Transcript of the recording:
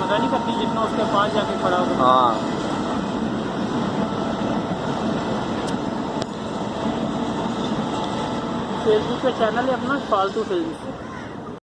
पता नहीं करती जितना उसके पास जाके खड़ा हो। हाँ फेसबुक पे चैनल है अपना फालतू फिल्म।